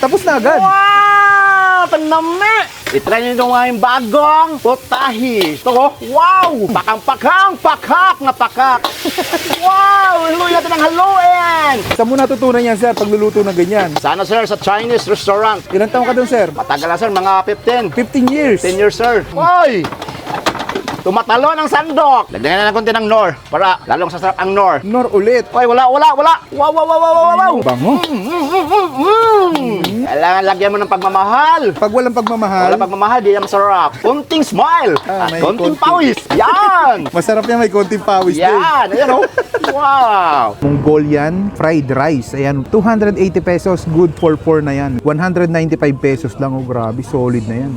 Tapos na agad. Wow! Tanami! I-try nyo itong aking bagong potahi. Ito ko, wow! Pakang-pakang, pakak na pakak. Wow! Haluin natin ang haluin! Saan mo natutunan yan, sir, pagluluto ng ganyan? Sana sir, sa Chinese restaurant. Ilan taon ka doon, sir? Matagal na sir, mga 15. 15 years. 10 years sir. Hoy! Tumatalo ng sandok. Lagyan na ng konti ng nor para lalong sasarap ang nor. Nor ulit. Hoy, wala. Wow, wow, wow, wow, wow, wow. Bango. Kailangan lagyan mo ng pagmamahal. Pag walang pagmamahal, Wala pagmamahal, di yan masarap. Konting smile. may Konting konting. pawis. Yan. masarap yan, may konting pawis din. Yan. Ayan o. Wow. Mongolian fried rice. Ayan, 280 pesos, good for 4 na yan. 195 pesos lang, oh grabe, solid na yan.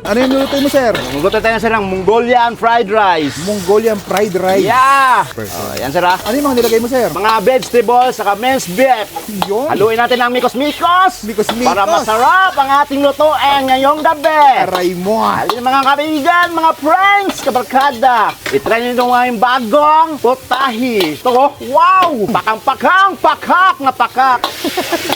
Ano yung niluto mo, sir? Magluto tayo sir ng Mongolian fried rice. Mongolian fried rice. Yeah. Oh, yan sir ha. Ano yung mga nilagay mo, sir? Mga vegetables, saka minced beef. Yun. Haluin natin ang mikos-mikos. Mikos-mikos. Para masarap ang ating lutuin ngayong gabi. Aray mo. Halin mga kaibigan, mga friends, kabarkada. I-try nyo itong aking bagong potahi. Ito ko, wow! Pakang-pakang, pakak na pakak.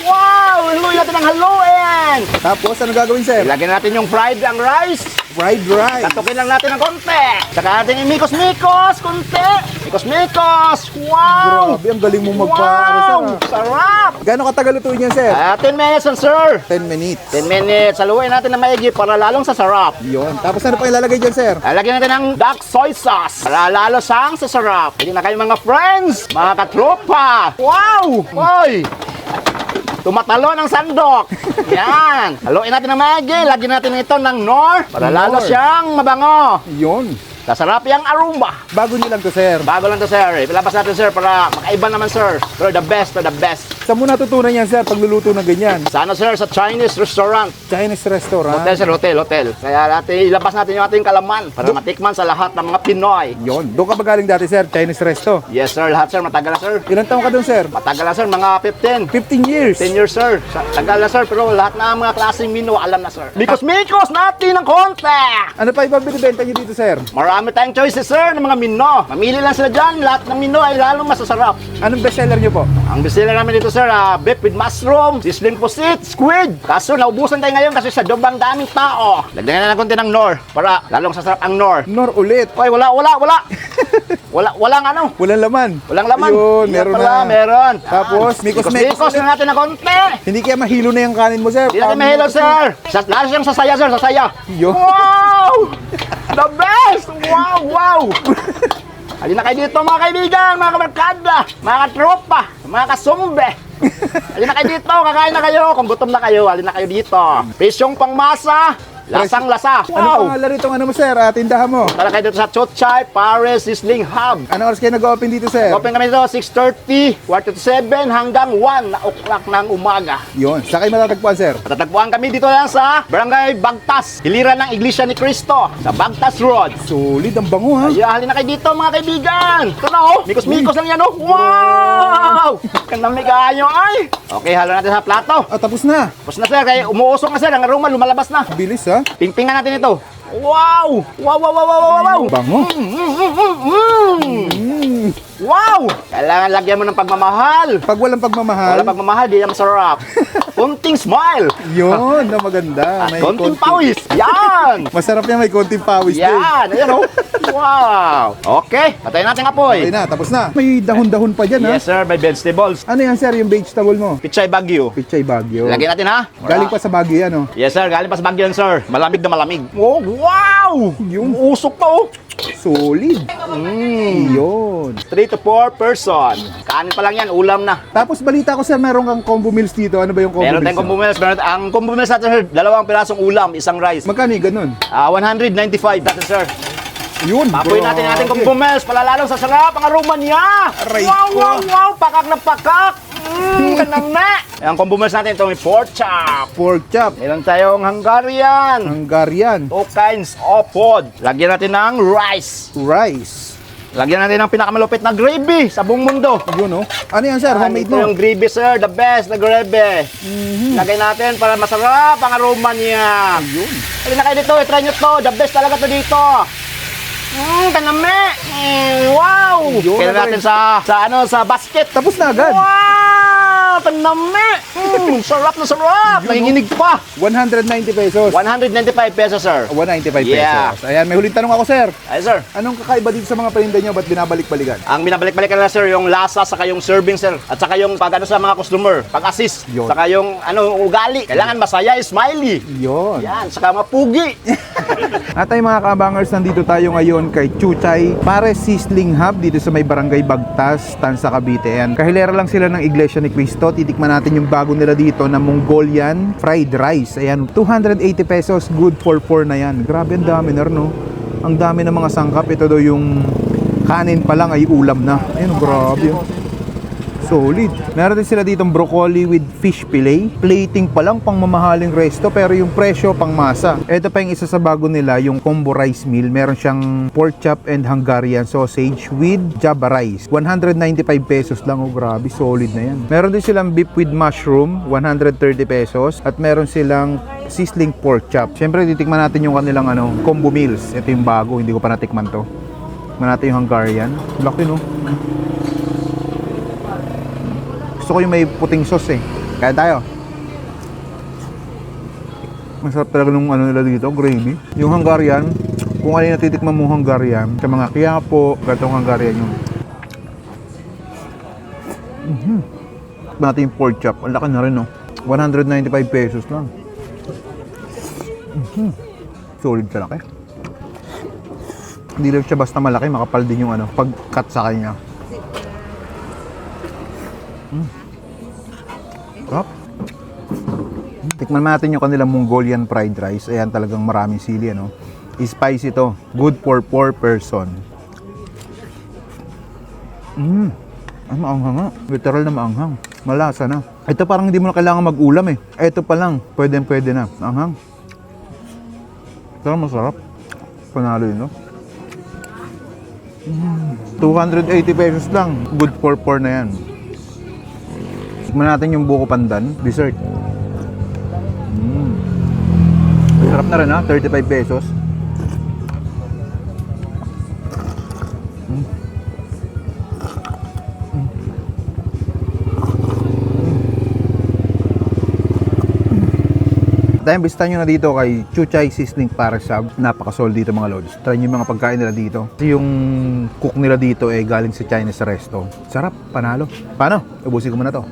Wow! Haluin natin ang haluin. Tapos, ano gagawin, sir? Ilagyan natin yung fried ang rice. Fried rice. Katukin lang natin ng konti. Saka natin yung mikos-mikos, konti. Mikos-mikos. Wow! Grabe, ang galing mo magpa-ano, sir. Wow! Sarap! Gano'ng katagal lutuin yan, sir? 10 minutes lang, sir. 10 minutes. 10 minutes. Haluin natin na maigi para lalong sasarap. Yun. Tapos ano pa ilalagay dyan, sir? Lagyan natin ng dark soy sauce para lalo siyang sasarap. Hindi na kayo mga friends, mga katropa. Wow! Hoy! Tumatalo ng sandok. Yan. Haluin natin ng maigi. Lagyan natin ito ng nor para lalo Nor. siyang mabango. Yun. Sasarap yung aroma. Bago nyo lang to, sir. Bago lang to, sir. Ilabas natin, sir, para makaiba naman, sir. Pero the best, the best. Saan mo natutunan yan, sir, pagluluto ng ganyan? Sana, sir, sa Chinese restaurant. Chinese restaurant. Hotel, sir, hotel. Kaya natin, ilabas natin yung ating kalaman para matikman sa lahat ng mga Pinoy. Yun. Doon ka ba galing dati, sir? Chinese resto. Yes, sir. Lahat, sir. Matagal na, sir. Ilan taon ka doon, sir? Matagal na, sir. Mga 15. 15 years. 10 years, sir. Tagal na, sir. Pero lahat na mga klaseng menu, alam na, sir. Mikos natin ng konti. Ano pa ibang binibenta nyo dito, sir? Marami tayong choices, sir, ng mga menu. Mamili lang sila dyan. Lahat ng menu ay lalong masasarap. Anong bestseller nyo po? Ang bestseller namin dito, sir, beef with mushroom, sizzling pusit, squid. Kaso, naubusan tayo ngayon kasi sa dobang daming tao. Lagyan na ng konti ng nor para lalong sasarap ang nor. Nor ulit. Hoy, wala. Walang ano. Walang laman. Walang laman. Yun, Yan meron pala, na. meron. Tapos, mikos-mikos mikos na natin ng konti. Hindi kaya mahilo na yung kanin mo, sir. Hindi natin mahilo, sir. Lalo siyang sasaya, sir, sasaya. Yun. Wow! The best! Wow! Halina kayo dito, mga kaibigan, mga kabarkada, mga katropa, mga kasumbe. Halina kayo dito, kakain na kayo. Kung gutom na kayo, halina kayo dito. Pisyong pangmasa, lasang-lasa. Ano Wow! pangalan rito, ano mo, sir? Tindahan mo. Tara kayo dito sa Chotchay Paris Sizzling Hub. Ano oras kayo nag-open dito, sir? Open kami dito 6:30, 4:07 hanggang 1 o'clock ng umaga. Yun. Saan kayo matatagpuan, sir? Matatagpuan kami dito lang sa Barangay Bagtas, Hiliran ng Iglesia ni Cristo, sa Bagtas Road. Solid, ang bango, ha? Ay, halina kayo dito, mga kaibigan. Ito na, oh. Mikos-mikos lang yan, oh. Wow! Kanami kayo, ay. Okay, halo natin sa plato. Tapos na. Tapos na, sir. Kaya umuusok na, sir. Ang aroma lumalabas na. Bilis, ha? Pingpingan natin ito. Wow! Wow! Bango. Wow! Kailangan lagyan mo ng pagmamahal. Pag walang pagmamahal, Wala pagmamahal, di yan masarap. Kunting smile. yun, na maganda. May Konting pawis. Yan! Masarap yan, may konting pawis din. Yan! Ayan, oh. Wow! Okay, patayin natin ang apoy. Okay na, tapos na. May dahon-dahon pa dyan, Yes, sir. May vegetables. ha? Ano yan, sir, yung vegetable mo? Pichay Baguio. Pichay Baguio. Lagyan natin, ha? Galing pa sa Baguio yan, oh. Yes, sir. Galing pa sa Baguio yan, sir. Malamig na malamig. Oh, wow! Yung Usok pa, oh. solid. Yun. 3 to 4 person. Kanin pa lang yan, ulam na. Tapos balita ko, sir, meron kang combo meals dito. Ano ba yung combo Meron meals? tayong combo meals. Ang combo meals natin, sir, 2 pirasong ulam, isang rice. Magkano yung ganun? 195 natin, sir. Yun, Papoy natin ang ating combo meals. Palalalong sa sarap ang aroma niya. Aray Wow! ko. Pakak na pakak. Kanang na. Ang combo meals natin, ito may pork chop. Pork chop. Meron tayong Hungarian. Hungarian. 2 kinds of food. Lagyan natin ng rice. Rice. Lagyan natin ng pinakamalupit na gravy sa buong mundo. Yun, oh. Ano yan, sir? Homemade Ito mo? yung gravy, sir. The best na gravy. Lagay natin para masarap ang aroma niya. Yun. Halina kayo dito. I-try nyo to. The best talaga to dito. Kanami! Wow! Yun, Kailan natin sa basket. Tapos na agad. Wow! Kanami! Sarap na sarap! Nanginginig pa! 190 pesos. 195 pesos, sir. 195 Yeah. pesos. Ayan, may huling tanong ako, sir. Ay, sir. Anong kakaiba dito sa mga paninda nyo? Ba't binabalik-balikan? Ang binabalik-balikan na, sir, yung lasa, saka yung serving, sir. At saka yung pag sa mga customer, pag-assist. Yun. Saka yung ugali. Kailangan masaya, smiley. Yun. Yan, saka mapugi. At ay mga kabangers, nandito tayo ngayon kay Chuchay Pares Sizzling Hub dito sa may Barangay Bagtas, Tansa, Cavite. Ayan, kahilera lang sila ng Iglesia ni Cristo. Titikman natin yung bago nila dito na Mongolian fried rice. Ayan, 280 pesos, good for 4 na yan. Grabe, ang dami na rin, no? Ang dami ng mga sangkap. Ito daw yung kanin pa lang ay ulam na. Ayun, grabe. Solid. Meron din sila ditong broccoli with fish fillet. Plating pa lang pang mamahaling resto pero yung presyo pang masa. Ito pa yung isa sa bago nila, yung combo rice meal. Meron siyang pork chop and Hungarian sausage with Java rice. 195 pesos lang. Oh, grabe. Solid na yan. Meron din silang beef with mushroom. 130 pesos. At meron silang sizzling pork chop. Siyempre, titikman natin yung kanilang combo meals. Ito yung bago. Hindi ko pa natikman to. Tikman natin yung Hungarian. Laki, no? Gusto ko yung may puting sauce eh. Kaya tayo. Masarap talaga nung nila dito, gravy. Yung Hungarian, kung ano yung natitikman mo Hungarian, sa mga Quiapo, gatong Hungarian yung natin yung pork chop. Ang laki na rin, no? 195 pesos lang. Solid sa laki. Hindi lang siya basta malaki, makapal din yung pag-cut sa kanya. Sarap. Tikman natin yung kanilang Mongolian fried rice. Ayan, talagang maraming sili, Spicy to. Good for 4 person. Maanghang nga. Literal na maanghang. Malasa na. Ito parang hindi mo na kailangan mag-ulam eh. Ito pa lang. Pwede na. Maanghang. Pero masarap. Panalo yun, no? 280 pesos lang. Good for 4 na yan. Tikman natin yung buko pandan, dessert. Sarap na rin, 35 pesos. Dahil bisita nyo na dito kay Chuchay Sizzling Pares Hub. Napaka-solid dito mga lods. Try nyo yung mga pagkain nila dito. Kasi yung cook nila dito galing sa Chinese resto. Sarap, panalo. Paano? Ubusin ko muna to.